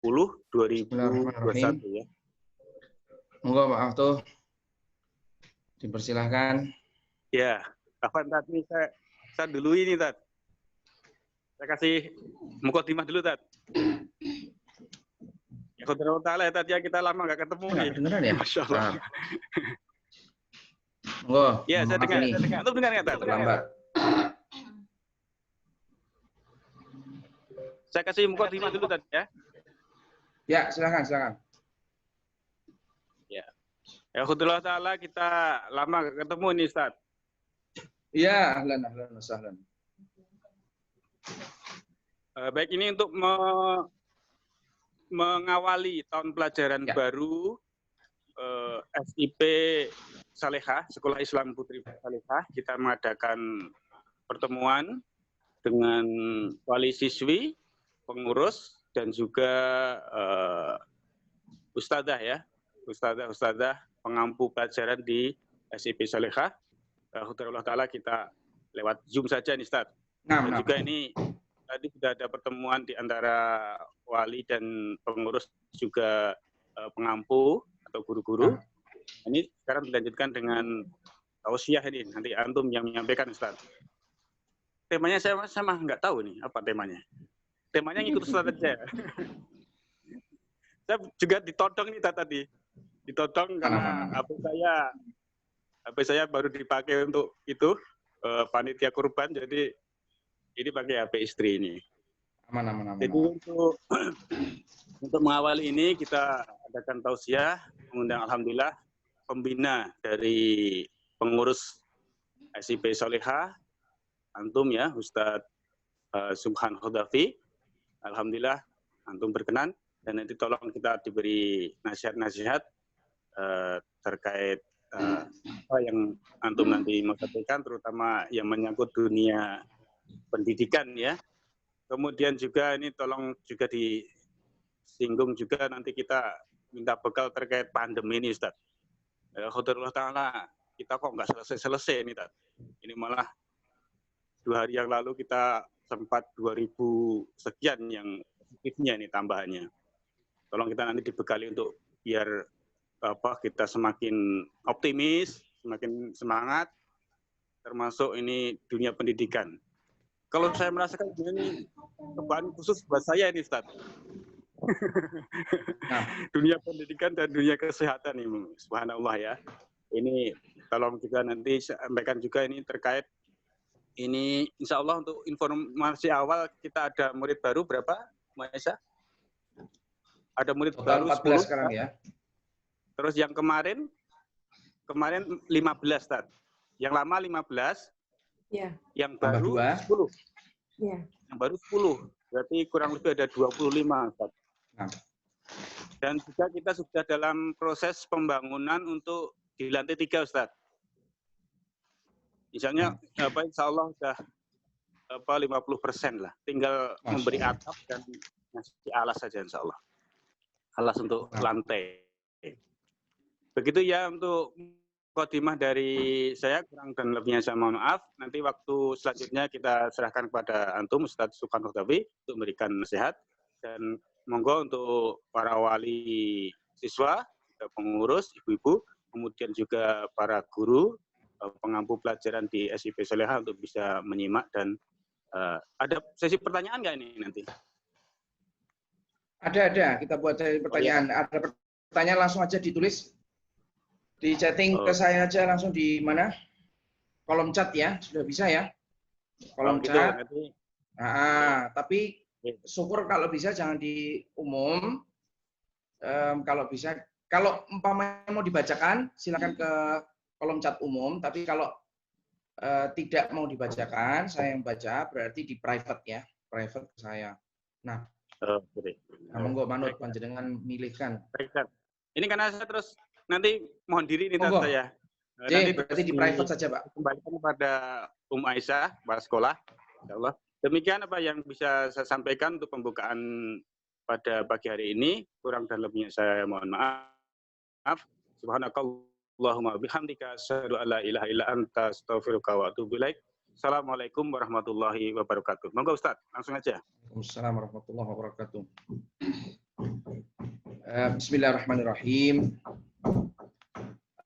Bismillahirrahmanirrahim. 2021 ya. Monggo Pak Aftuh, dipersilahkan. Ya, kapan tadi saya dulu ini Tat. Saya kasih mukadimah dulu Tat. Ya Qadarullah Ta'ala ya Tat, ya kita lama nggak ketemu Nggak nih. kedengeran ya? Masya Allah. Nah, monggo. Ya, saya dengar. Antum dengar nggak Tat? Terlambat. Saya kasih mukadimah dulu Tat ya. Ya, silakan. Ya Qadarullah Ta'ala kita lama nggak ketemu nih Ustaz. Iya, ahlan wa sahlan. Baik, ini untuk mengawali tahun pelajaran baru SIP Salehah, Sekolah Islam Putri Salehah. Kita mengadakan pertemuan dengan wali siswi, pengurus, dan juga ustadzah pengampu pelajaran di SIP Salehah. Alhamdulillah Ta'ala kita lewat Zoom saja nih Ustaz. Dan juga ini tadi sudah ada pertemuan di antara wali dan pengurus juga pengampu atau guru-guru. Ini sekarang dilanjutkan dengan tausiah ini. Nanti antum yang menyampaikan Ustaz. Temanya saya mah nggak tahu nih apa temanya. Temanya ngikut Ustaz aja. Saya juga ditodong nih tadi. Ditodong karena HP saya baru dipakai untuk itu panitia kurban, jadi ini pakai HP istri ini. Aman. Jadi untuk mengawali ini kita adakan tausiah, mengundang alhamdulillah pembina dari pengurus SIP Salehah, antum ya Ustadz Subhan Khodafi. Alhamdulillah antum berkenan dan nanti tolong kita diberi nasihat-nasihat terkait apa yang antum nanti mau sampaikan, terutama yang menyangkut dunia pendidikan ya. Kemudian juga ini tolong juga disinggung juga nanti kita minta bekal terkait pandemi ini Ustaz. Alhamdulillah Ta'ala kita kok nggak selesai-selesai ini Ustaz. Ini malah 2 hari yang lalu kita sempat 2000 sekian yang positifnya ini tambahannya. Tolong kita nanti dibekali untuk biar kita semakin optimis, semakin semangat, termasuk ini dunia pendidikan. Kalau saya merasakan ini cobaan khusus buat saya ini, Ustaz. Dunia pendidikan dan dunia kesehatan ini, subhanallah ya. Ini tolong juga nanti sampaikan juga ini terkait ini, insya Allah untuk informasi awal kita ada murid baru berapa, Mbak Aisyah? Ada murid total baru 14 sekarang ya. Terus yang kemarin 15 Ustaz. Yang lama 15. Ya. Yang baru 10. Ya. Yang baru 10. Berarti kurang lebih ada 25 Ustaz. Dan juga kita sudah dalam proses pembangunan untuk di lantai 3 Ustaz. Misalnya insya Allah sudah 50% lah. Tinggal memberi atap dan ngasih alas saja insya Allah. Alas untuk lantai. Begitu ya untuk mukadimah dari saya, kurang dan lebihnya saya mohon maaf. Nanti waktu selanjutnya kita serahkan kepada antum Ustadz Subhan Khodafi untuk memberikan nasihat, dan monggo untuk para wali siswa, pengurus, ibu-ibu, kemudian juga para guru, pengampu pelajaran di SIP Salehah untuk bisa menyimak. Dan ada sesi pertanyaan nggak ini nanti? Ada. Kita buat pertanyaan. Ada pertanyaan langsung aja ditulis. Di chatting ke saya aja langsung di mana? Kolom chat ya, sudah bisa ya. Kolom chat. Tapi syukur kalau bisa jangan di umum. Kalau bisa, kalau umpamanya mau dibacakan, silakan ke kolom chat umum. Tapi kalau tidak mau dibacakan, saya yang baca, berarti di private ya, private saya. Nah, monggo manut panjenengan milihkan. Ini karena saya terus nanti mohon diri ini saya. Nanti berarti di private saja, Pak. Kembalikan kepada Aisyah, kepala sekolah. Insyaallah. Demikian apa yang bisa saya sampaikan untuk pembukaan pada pagi hari ini. Kurang dan lebihnya saya mohon maaf. Subhanakallahumma bihamdika asyhadu an la ilaha illa anta astaghfiruka wa atubu ilaik. Assalamualaikum warahmatullahi wabarakatuh. Monggo Ustaz, langsung aja. Waalaikumsalam warahmatullahi wabarakatuh. Bismillahirrahmanirrahim.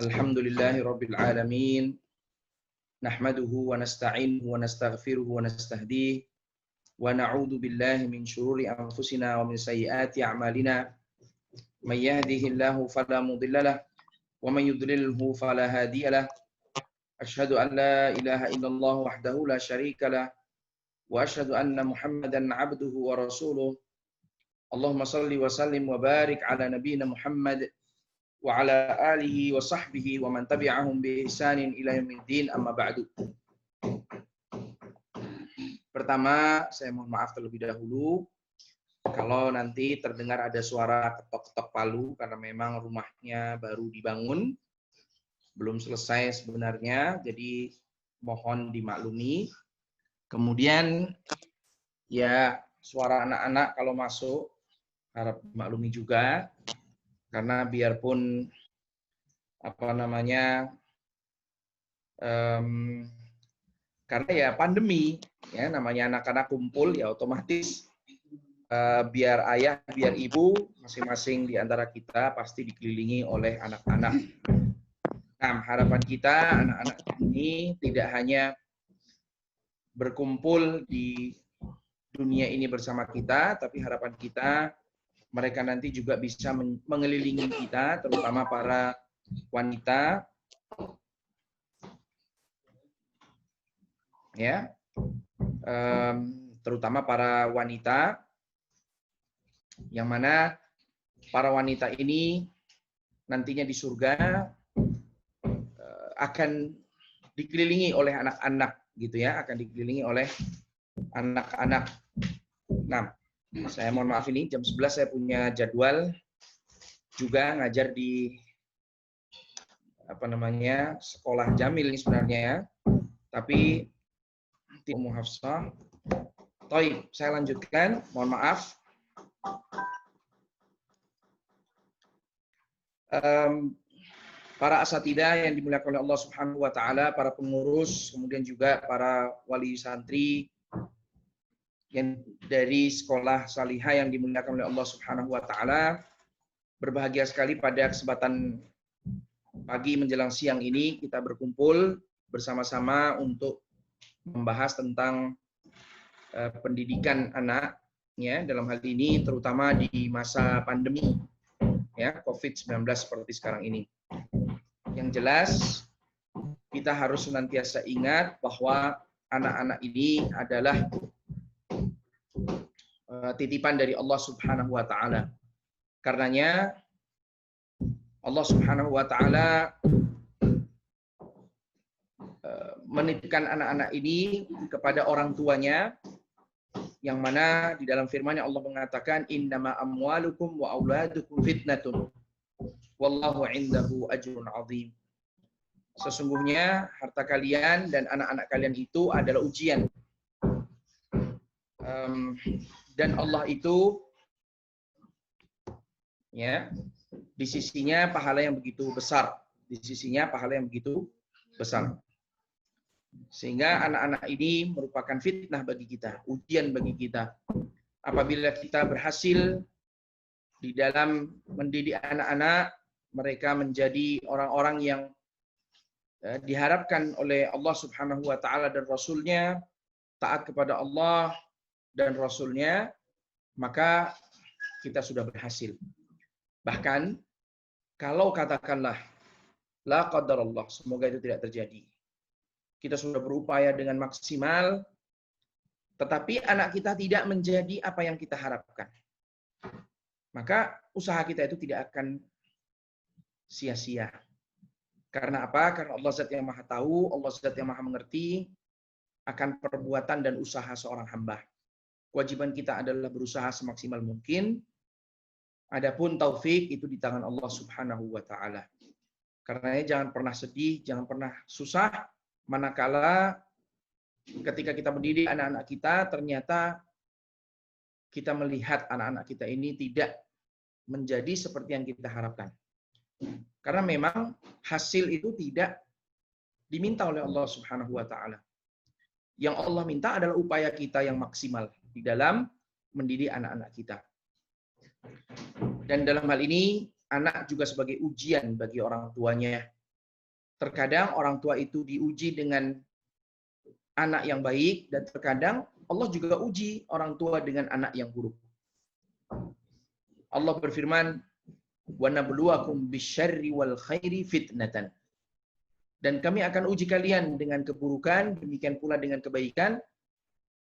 Alhamdulillahirabbil alamin. Nahmaduhu wa nasta'inuhu wa nastaghfiruhu wa nastahdihi wa na'udzu billahi min syururi anfusina wa min sayyiati a'malina. May yahdihillahu fala mudilla lahu wa may yudlilhu fala hadiya lahu. Asyhadu an la ilaha illallah wahdahu la syarika lahu wa asyhadu anna Muhammadan 'abduhu wa rasuluh. Allahumma salli wa sallim wa barik ala nabiyyina Muhammad wa ala alihi wa sahbihi wa man tabi'ahum bi ihsanin ila yaumiddin, amma ba'du. Pertama, saya mohon maaf terlebih dahulu kalau nanti terdengar ada suara ketok-ketok palu karena memang rumahnya baru dibangun, belum selesai sebenarnya, jadi mohon dimaklumi. Kemudian ya suara anak-anak kalau masuk harap dimaklumi juga, karena biarpun karena ya pandemi, ya namanya anak-anak kumpul ya otomatis biar ayah, biar ibu, masing-masing di antara kita pasti dikelilingi oleh anak-anak. Nah, harapan kita anak-anak ini tidak hanya berkumpul di dunia ini bersama kita, tapi harapan kita mereka nanti juga bisa mengelilingi kita, terutama para wanita, ya, terutama para wanita, yang mana para wanita ini nantinya di surga akan dikelilingi oleh anak-anak, gitu ya, akan dikelilingi oleh anak-anak. Nah, saya mohon maaf ini jam 11 saya punya jadwal juga ngajar di sekolah Jamil ini sebenarnya ya. Tapi Ummu Hafsah. Baik, saya lanjutkan. Mohon maaf. Para asatidah yang dimuliakan oleh Allah Subhanahu wa taala, para pengurus, kemudian juga para wali santri yang dari sekolah Salihah yang dimuliakan oleh Allah Subhanahu wa taala. Berbahagia sekali pada kesempatan pagi menjelang siang ini kita berkumpul bersama-sama untuk membahas tentang pendidikan anak, ya, dalam hal ini terutama di masa pandemi ya COVID-19 seperti sekarang ini. Yang jelas kita harus senantiasa ingat bahwa anak-anak ini adalah titipan dari Allah Subhanahu wa taala. Karenanya Allah Subhanahu wa taala menitipkan anak-anak ini kepada orang tuanya, yang mana di dalam firman-Nya Allah mengatakan innama amwalukum wa auladukum fitnatun wallahu indahu ajrun azim. Sesungguhnya harta kalian dan anak-anak kalian itu adalah ujian. Dan Allah itu ya di sisinya pahala yang begitu besar, di sisinya pahala yang begitu besar. Sehingga anak-anak ini merupakan fitnah bagi kita, ujian bagi kita. Apabila kita berhasil di dalam mendidik anak-anak, mereka menjadi orang-orang yang diharapkan oleh Allah Subhanahu wa taala dan Rasul-Nya, taat kepada Allah dan Rasul-Nya, maka kita sudah berhasil. Bahkan kalau katakanlah la qadarullah, semoga itu tidak terjadi, kita sudah berupaya dengan maksimal, tetapi anak kita tidak menjadi apa yang kita harapkan, maka usaha kita itu tidak akan sia-sia. Karena apa? Karena Allah Zat yang Maha Tahu, Allah Zat yang Maha Mengerti akan perbuatan dan usaha seorang hamba. Kewajiban kita adalah berusaha semaksimal mungkin. Adapun taufik itu di tangan Allah Subhanahu wa taala. Karenanya jangan pernah sedih, jangan pernah susah manakala ketika kita mendidik anak-anak kita ternyata kita melihat anak-anak kita ini tidak menjadi seperti yang kita harapkan. Karena memang hasil itu tidak diminta oleh Allah Subhanahu wa taala. Yang Allah minta adalah upaya kita yang maksimal di dalam mendidik anak-anak kita. Dan dalam hal ini, anak juga sebagai ujian bagi orang tuanya. Terkadang orang tua itu diuji dengan anak yang baik, dan terkadang Allah juga uji orang tua dengan anak yang buruk. Allah berfirman, وَنَبْلُوَكُمْ بِالشَّرِّ وَالْخَيْرِ فِتْنَةً. Dan kami akan uji kalian dengan keburukan, demikian pula dengan kebaikan,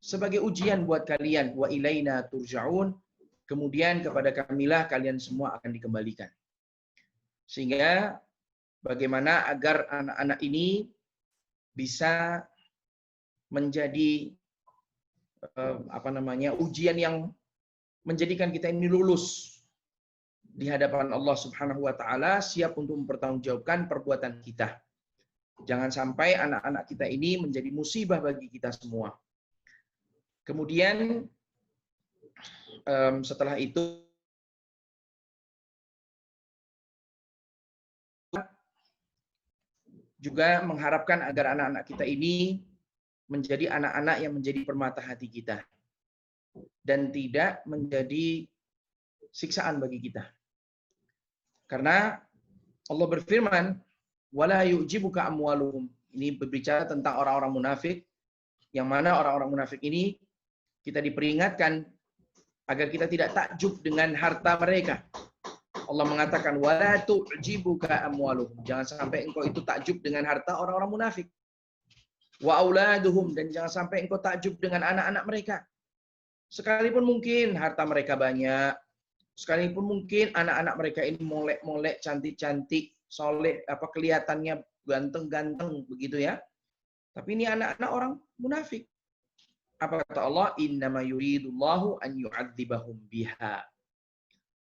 sebagai ujian buat kalian. Wa ilaina turja'un. Kemudian kepada kamilah kalian semua akan dikembalikan. Sehingga bagaimana agar anak-anak ini bisa menjadi ujian yang menjadikan kita ini lulus di hadapan Allah Subhanahu wa taala, siap untuk mempertanggungjawabkan perbuatan kita. Jangan sampai anak-anak kita ini menjadi musibah bagi kita semua. Kemudian setelah itu juga mengharapkan agar anak-anak kita ini menjadi anak-anak yang menjadi permata hati kita dan tidak menjadi siksaan bagi kita. Karena Allah berfirman, wala yu'jibuka amwaluhum. Ini berbicara tentang orang-orang munafik, yang mana orang-orang munafik ini kita diperingatkan agar kita tidak takjub dengan harta mereka. Allah mengatakan, wala tu'jibuka amwaluhum. Jangan sampai engkau itu takjub dengan harta orang-orang munafik. Wa auladuhum, dan jangan sampai engkau takjub dengan anak-anak mereka. Sekalipun mungkin harta mereka banyak, sekalipun mungkin anak-anak mereka ini molek-molek, cantik-cantik, soleh, kelihatannya ganteng-ganteng begitu ya. Tapi ini anak-anak orang munafik. Apa kata Allah? Innama yuridullahu an yu'adzibahum biha.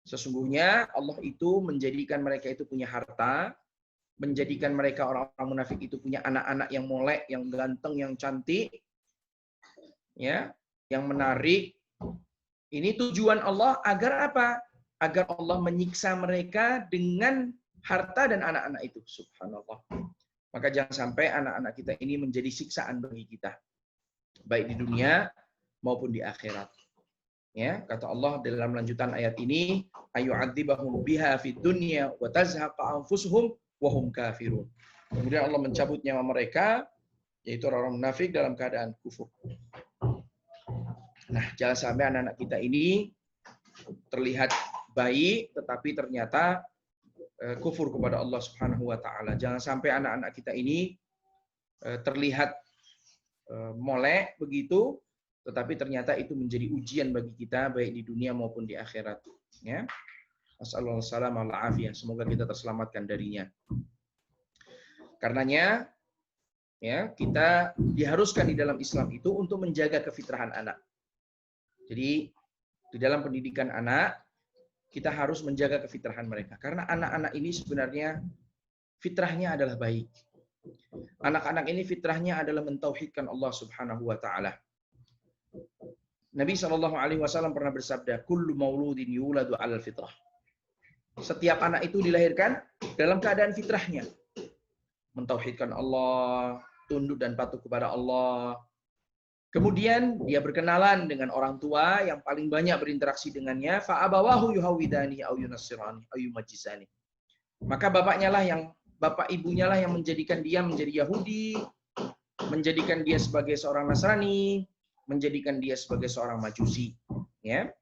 Sesungguhnya Allah itu menjadikan mereka itu punya harta, menjadikan mereka orang-orang munafik itu punya anak-anak yang molek, yang ganteng, yang cantik, ya, yang menarik. Ini tujuan Allah agar apa? Agar Allah menyiksa mereka dengan harta dan anak-anak itu. Subhanallah. Maka jangan sampai anak-anak kita ini menjadi siksaan bagi kita, baik di dunia maupun di akhirat. Ya, kata Allah dalam lanjutan ayat ini, ayu'adzibahum biha fid dunya wa tazhaqa anfusuhum wa hum kafirun. Kemudian Allah mencabut nyawa mereka, yaitu orang-orang munafik, dalam keadaan kufur. Nah, jangan sampai anak-anak kita ini terlihat baik, tetapi ternyata kufur kepada Allah Subhanahu wa taala. Jangan sampai anak-anak kita ini terlihat molek begitu, tetapi ternyata itu menjadi ujian bagi kita baik di dunia maupun di akhirat. Ya. As'alullah salam wal afiyah. Semoga kita terselamatkan darinya. Karenanya ya, kita diharuskan di dalam Islam itu untuk menjaga kefitrahan anak. Jadi di dalam pendidikan anak kita harus menjaga kefitrahan mereka, karena anak-anak ini sebenarnya fitrahnya adalah baik. Anak-anak ini fitrahnya adalah mentauhidkan Allah Subhanahu wa taala. Nabi SAW pernah bersabda, kullu mauludin yuladu 'alal fitrah. Setiap anak itu dilahirkan dalam keadaan fitrahnya, mentauhidkan Allah, tunduk dan patuh kepada Allah. Kemudian dia berkenalan dengan orang tua yang paling banyak berinteraksi dengannya, fa abawahu yuhawidani au yunassirani au yumajjisani. Maka bapak ibunya lah yang menjadikan dia menjadi Yahudi, menjadikan dia sebagai seorang Nasrani, menjadikan dia sebagai seorang Majusi. Ya.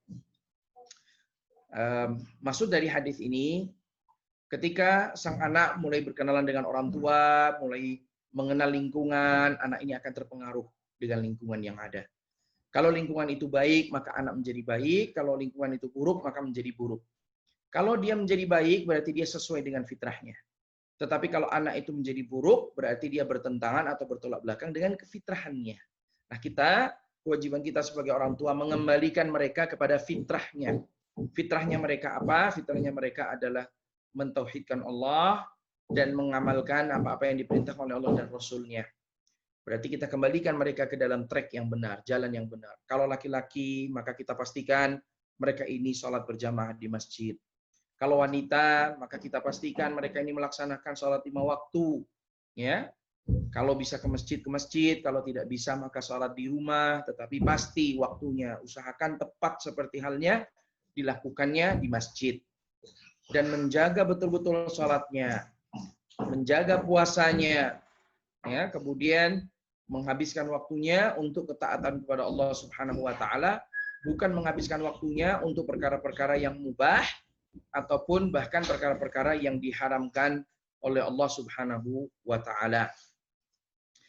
Maksud dari hadis ini, ketika sang anak mulai berkenalan dengan orang tua, mulai mengenal lingkungan, anak ini akan terpengaruh dengan lingkungan yang ada. Kalau lingkungan itu baik, maka anak menjadi baik. Kalau lingkungan itu buruk, maka menjadi buruk. Kalau dia menjadi baik, berarti dia sesuai dengan fitrahnya. Tetapi kalau anak itu menjadi buruk, berarti dia bertentangan atau bertolak belakang dengan kefitrahannya. Nah, kewajiban kita sebagai orang tua mengembalikan mereka kepada fitrahnya. Fitrahnya mereka apa? Fitrahnya mereka adalah mentauhidkan Allah dan mengamalkan apa-apa yang diperintahkan oleh Allah dan Rasul-Nya. Berarti kita kembalikan mereka ke dalam trek yang benar, jalan yang benar. Kalau laki-laki, maka kita pastikan mereka ini sholat berjamaah di masjid. Kalau wanita, maka kita pastikan mereka ini melaksanakan sholat 5 waktu. Ya, kalau bisa ke masjid. Kalau tidak bisa, maka sholat di rumah. Tetapi pasti waktunya. Usahakan tepat seperti halnya dilakukannya di masjid. Dan menjaga betul-betul sholatnya, menjaga puasanya, ya, kemudian menghabiskan waktunya untuk ketaatan kepada Allah Subhanahu wa taala, bukan menghabiskan waktunya untuk perkara-perkara yang mubah ataupun bahkan perkara-perkara yang diharamkan oleh Allah Subhanahu wa taala.